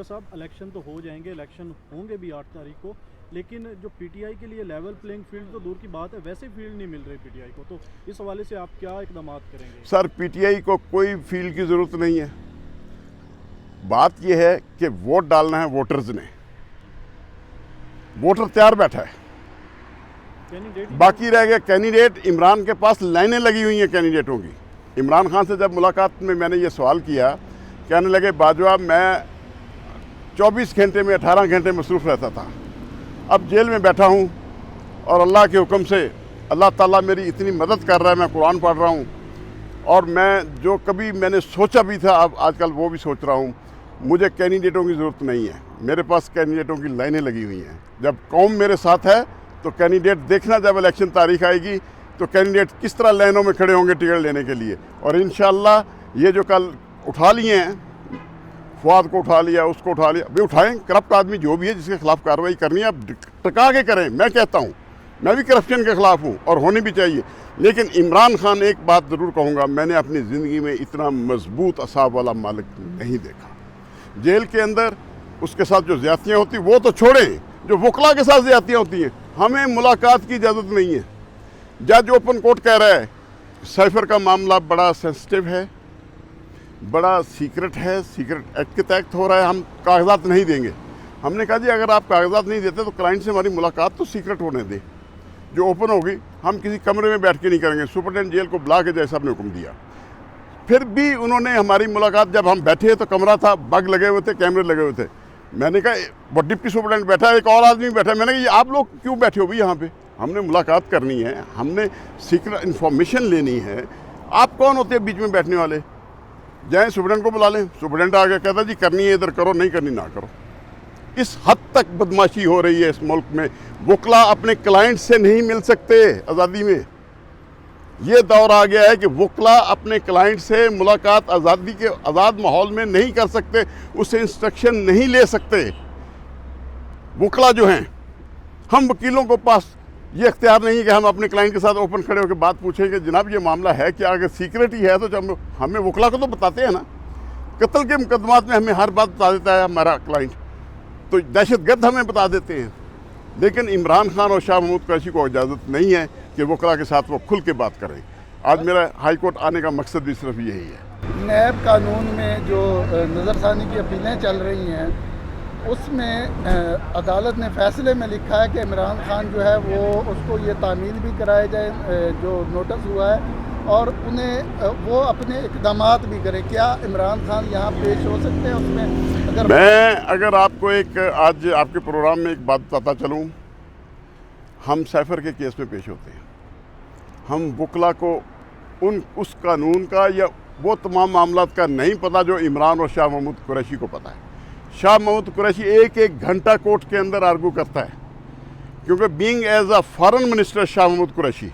साहब इलेक्शन तो हो जाएंगे, इलेक्शन होंगे भी 8 तारीख को, लेकिन जो पीटीआई के लिए लेवल प्लेइंग फील्ड तो दूर की बात है, वैसे फील्ड नहीं मिल रही पीटीआई को, तो इस हवाले से आप क्या इकदाम करेंगे? सर, पीटीआई को कोई फील्ड की ज़रूरत नहीं है। बात यह है कि वोट डालना है वोटर्स ने, वोटर तैयार बैठा है, बाकी रह गया कैंडिडेट। इमरान के पास लाइनें लगी हुई हैं कैंडिडेटों की। इमरान खान से जब मुलाकात में मैंने ये सवाल किया, कहने लगे बाजवा मैं 24 घंटे में 18 घंटे मसरूफ़ रहता था, अब जेल में बैठा हूँ और अल्लाह के हुक्म से अल्लाह ताला मेरी इतनी मदद कर रहा है, मैं कुरान पढ़ रहा हूँ और मैं जो कभी मैंने सोचा भी था अब आजकल वो भी सोच रहा हूँ। मुझे कैंडिडेटों की ज़रूरत नहीं है, मेरे पास कैंडिडेटों की लाइनें लगी हुई हैं। जब कौम मेरे साथ है तो कैंडिडेट देखना, जब इलेक्शन तारीख आएगी तो कैंडिडेट किस तरह लाइनों में खड़े होंगे टिकट लेने के लिए। और इंशाअल्लाह ये जो कल उठा लिए हैं, फवाद को उठा लिया, उसको उठा लिया, भी उठाएं। करप्ट आदमी जो भी है जिसके खिलाफ कार्रवाई करनी है, अब टका के करें। मैं कहता हूँ, मैं भी करप्शन के ख़िलाफ़ हूँ और होनी भी चाहिए, लेकिन इमरान खान, एक बात ज़रूर कहूँगा, मैंने अपनी ज़िंदगी में इतना मजबूत असाब वाला मालिक नहीं देखा। जेल के अंदर उसके साथ जो ज़्यादतियाँ होती वो तो छोड़ें, जो वकला के साथ ज़्यादतियाँ होती हैं, हमें मुलाकात की इजाज़त नहीं है। जज ओपन कोर्ट कह रहा है साइफर का मामला बड़ा सेंसिटिव है, बड़ा सीक्रेट है, सीक्रेट एक्ट के तहत हो रहा है, हम कागजात नहीं देंगे। हमने कहा जी अगर आप कागजात नहीं देते तो क्लाइंट से हमारी मुलाकात तो सीक्रेट होने दें, जो ओपन होगी हम किसी कमरे में बैठ के नहीं करेंगे। सुपरटेंडेंट जेल को बुला के जैसा आपने हुक्म दिया, फिर भी उन्होंने हमारी मुलाकात, जब हम बैठे तो कमरा था, बग लगे हुए थे, कैमरे लगे हुए थे। मैंने कहा वो डिप्टी सुपरटेंडेंट बैठा है, एक और आदमी बैठा है, मैंने कहा ये आप लोग क्यों बैठे हो भाई यहाँ पे? हमने मुलाकात करनी है, हमने सीक्रेट इन्फॉर्मेशन लेनी है, आप कौन होते हैं बीच में बैठने वाले? जाएँ सुपरटेंडेंट को बुला लें, सुपरटेंडेंट आगे कहता जी करनी है इधर करो, नहीं करनी ना करो। इस हद तक बदमाशी हो रही है इस मुल्क में। वकला अपने क्लाइंट से नहीं मिल सकते आज़ादी में। ये दौर आ गया है कि वकला अपने क्लाइंट से मुलाकात आज़ादी के आज़ाद माहौल में नहीं कर सकते, उससे इंस्ट्रक्शन नहीं ले सकते। वकला जो हैं, हम वकीलों को पास ये इख्तियार नहीं है कि हम अपने क्लाइंट के साथ ओपन खड़े होकर बात पूछेंगे जनाब ये मामला है क्या, अगर सीक्रेट ही है तो हमें वकला को तो बताते हैं ना। कत्ल के मुकदमात में हमें हर बात बता देता है हमारा क्लाइंट, तो दहशतगर्द हमें बता देते हैं। लेकिन इमरान खान और शाह महमूद कुरैशी को इजाज़त नहीं है कि वकला के साथ वो खुल के बात करें। आज मेरा हाई कोर्ट आने का मकसद भी सिर्फ यही है। नैब कानून में जो नज़रसानी की अपीलें चल रही हैं, उसमें अदालत ने फैसले में लिखा है कि इमरान खान जो है वो उसको ये तामील भी कराए जाए जो नोटिस हुआ है, और उन्हें वो अपने इक़दामात भी करें। क्या इमरान खान यहाँ पेश हो सकते हैं उसमें? अगर आपको एक आज आपके प्रोग्राम में एक बात बताता चलूँ, हम साइफर के केस में पेश होते हैं, हम वकला को उस कानून का या वो तमाम मामलात का नहीं पता जो इमरान और शाह महमूद कुरैशी को पता है। शाह महमूद कुरैशी एक एक घंटा कोर्ट के अंदर आर्गू करता है, क्योंकि being as a foreign minister Shah Mahmood Qureshi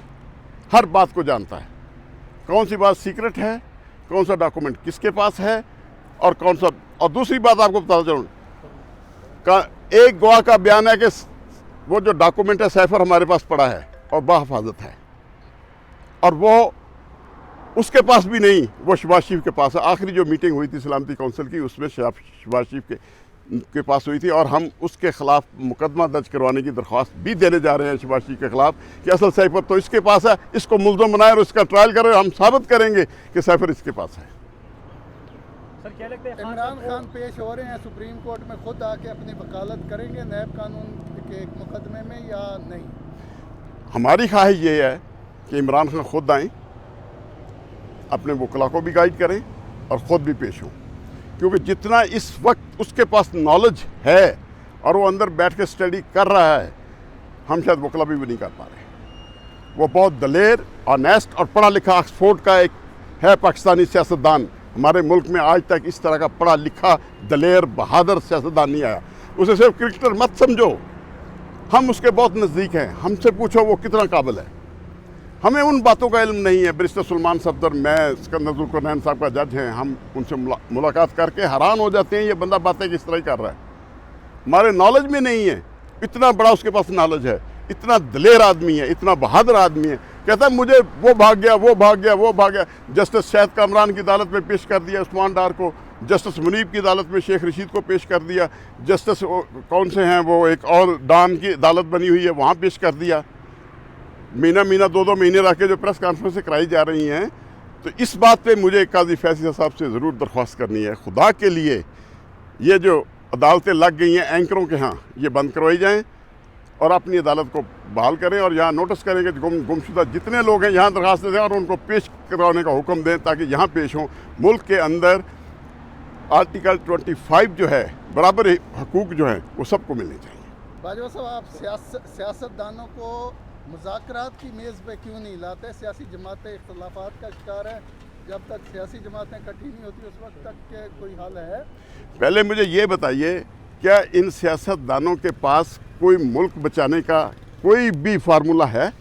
हर बात को जानता है, कौन सी बात सीक्रेट है, कौन सा डॉक्यूमेंट किसके पास है और कौन सा। और दूसरी बात आपको बताता चलूँ, एक गवाह का बयान है कि वो जो डॉक्यूमेंट है साइफर हमारे पास पड़ा है और बाहिफाजत है, और वो उसके पास भी नहीं, वो शहबाज शरीफ के पास है। आखिरी जो मीटिंग हुई थी सलामती कौंसिल की, उसमें शहबाज शरीफ के पास हुई थी, और हम उसके ख़िलाफ़ मुकदमा दर्ज करवाने की दरख्वास्त भी देने जा रहे हैं शहबाज शरीफ के ख़िलाफ़ कि असल साइफर तो इसके पास है, इसको मुल्ज़म बनाए और इसका ट्रायल करें, हम साबित करेंगे कि साइफर इसके पास है। सर क्या लगता है इमरान खान पेश हो रहे हैं सुप्रीम कोर्ट में, खुद आके अपनी वकालत करेंगे नैब कानून के एक मुकदमे में या नहीं? हमारी ख्वाहिश ये है कि इमरान खान खुद आएँ, अपने वकला को भी गाइड करें और ख़ुद भी पेश हों, क्योंकि जितना इस वक्त उसके पास नॉलेज है और वो अंदर बैठ के स्टडी कर रहा है, हम शायद वकला भी नहीं कर पा रहे। वो बहुत दलेर, ऑनेस्ट और पढ़ा लिखा, ऑक्सफोर्ड का एक है पाकिस्तानी सियासतदान। हमारे मुल्क में आज तक इस तरह का पढ़ा लिखा दलेर बहादुर सियासतदान नहीं आया। उसे सिर्फ क्रिकेटर मत समझो, हम उसके बहुत नज़दीक हैं, हमसे पूछो वो कितना काबिल है। हमें उन बातों का इल्म नहीं है। बैरिस्टर सुलेमान सफदर, मैं सिकंदर जुल्करनैन साहब का जज हैं, हम उनसे मुलाकात करके हैरान हो जाते हैं ये बंदा बातें किस तरह ही कर रहा है, हमारे नॉलेज में नहीं है। इतना बड़ा उसके पास नॉलेज है, इतना दलेर आदमी है, इतना बहादुर आदमी है। कहता है मुझे वो भाग गया, वो भाग गया, वो भाग गया। जस्टिस शाहिद कामरान की अदालत में पेश कर दिया उस्मान डार को, जस्टिस मुनीब की अदालत में शेख रशीद को पेश कर दिया, जस्टिस कौन से हैं वो एक और डान की अदालत बनी हुई है वहाँ पेश कर दिया। महीना महीना 2-2 महीने रह के जो प्रेस कॉन्फ्रेंस कराई जा रही हैं, तो इस बात पे मुझे काजी फैज़ साहब से ज़रूर दरख्वास्त करनी है, खुदा के लिए ये जो अदालतें लग गई हैं एंकरों के यहाँ, ये बंद करवाई जाएं और अपनी अदालत को बहाल करें और यहाँ नोटिस करें कि गुमशुदा जितने लोग हैं यहाँ दरख्वास्त दें और उनको पेश करवाने का हुक्म दें ताकि यहाँ पेश हों। मुल्क के अंदर आर्टिकल 25 जो है, बराबर हकूक़ जो हैं वो सबको मिलने चाहिए। बाजवा साहब, आप सियासतदानों को मुज़ाकरात की मेज़ पे क्यों नहीं लाते? सियासी जमातें इख्तलाफात का शिकार हैं, जब तक सियासी जमातें इकट्ठी नहीं होती उस वक्त तक के कोई हल है? पहले मुझे ये बताइए, क्या इन सियासतदानों के पास कोई मुल्क बचाने का कोई भी फार्मूला है?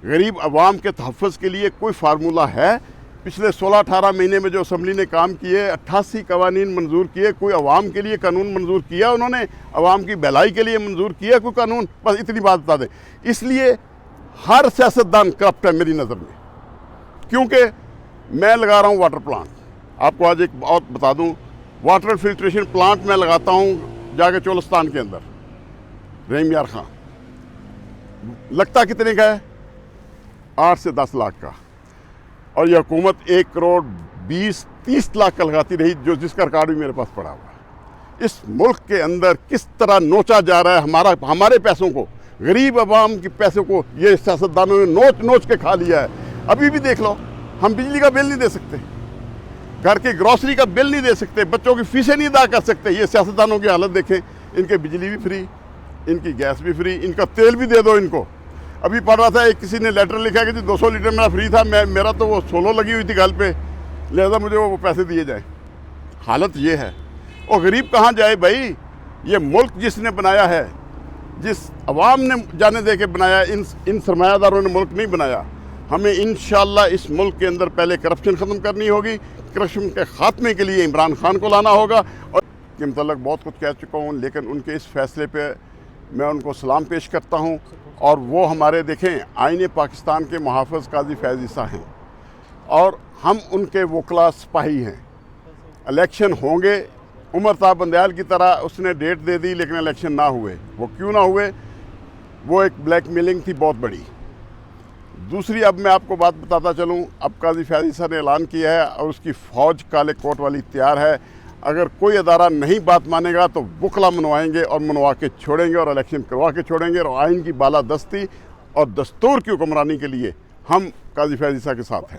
गरीब आवाम के तहफ़्फ़ुज़ के लिए कोई फार्मूला है? पिछले 16-18 महीने में जो असम्बली ने काम किए, 88 कवानीन मंजूर किए, कोई आवाम के लिए कानून मंजूर किया उन्होंने? आवाम की भलाई के लिए मंजूर किया कोई कानून? बस इतनी बात बता दें। इसलिए हर सियासतदान करप्ट है मेरी नज़र में, क्योंकि मैं लगा रहा हूँ वाटर प्लांट। आपको आज एक बात बता दूँ, वाटर फिल्ट्रेशन प्लांट मैं लगाता हूँ जाके चोलिस्तान के अंदर, रहीम यार खां, लगता कितने का है? 8 से 10 लाख का, और ये हुकूमत 1 करोड़ 20-30 लाख का लगाती रही, जो जिसका रिकॉर्ड भी मेरे पास पड़ा हुआ है। इस मुल्क के अंदर किस तरह नोचा जा रहा है हमारे पैसों को, गरीब आवाम के पैसों को ये सियासतदानों ने नोच नोच के खा लिया है। अभी भी देख लो, हम बिजली का बिल नहीं दे सकते, घर के ग्रॉसरी का बिल नहीं दे सकते, बच्चों की फीसें नहीं अदा कर सकते। ये सियासतदानों की हालत देखें, इनके बिजली भी फ्री, इनकी गैस भी फ्री, इनका तेल भी दे दो इनको। अभी पढ़ रहा था, एक किसी ने लेटर लिखा कि जी 200 लीटर मेरा फ्री था, मेरा तो वो 16 लगी हुई थी गाल पे, लिहाजा मुझे वो पैसे दिए जाए। हालत ये है। और गरीब कहाँ जाए भाई? ये मुल्क जिसने बनाया है, जिस अवाम ने जाने दे के बनाया, इन सरमायादारों ने मुल्क नहीं बनाया। हमें इंशाअल्लाह इस मुल्क के अंदर पहले करप्शन ख़त्म करनी होगी, करप्शन के ख़ात्मे के लिए इमरान खान को लाना होगा। और के मतलब बहुत कुछ कह चुका हूँ, लेकिन उनके इस फैसले पे मैं उनको सलाम पेश करता हूँ। और वो हमारे देखें आईने पाकिस्तान के मुहाफ़िज़ काजी फैज़ ईसा हैं और हम उनके वकला सिपाही हैं। इलेक्शन होंगे, उमर साहब बंदयाल की तरह उसने डेट दे दी लेकिन इलेक्शन ना हुए। वो क्यों ना हुए? वो एक ब्लैकमेलिंग थी बहुत बड़ी। दूसरी, अब मैं आपको बात बताता चलूँ, अब काजी फैज़ ईसा ने ऐलान किया है और उसकी फ़ौज काले कोट वाली तैयार है। अगर कोई अदारा नहीं बात मानेगा तो वकला मनवाएंगे और मनवा के छोड़ेंगे और इलेक्शन करवा के छोड़ेंगे। और आइन की बालादस्ती और दस्तूर की हुक्मरानी के लिए हम काजी फैज़ ईसा के साथ हैं।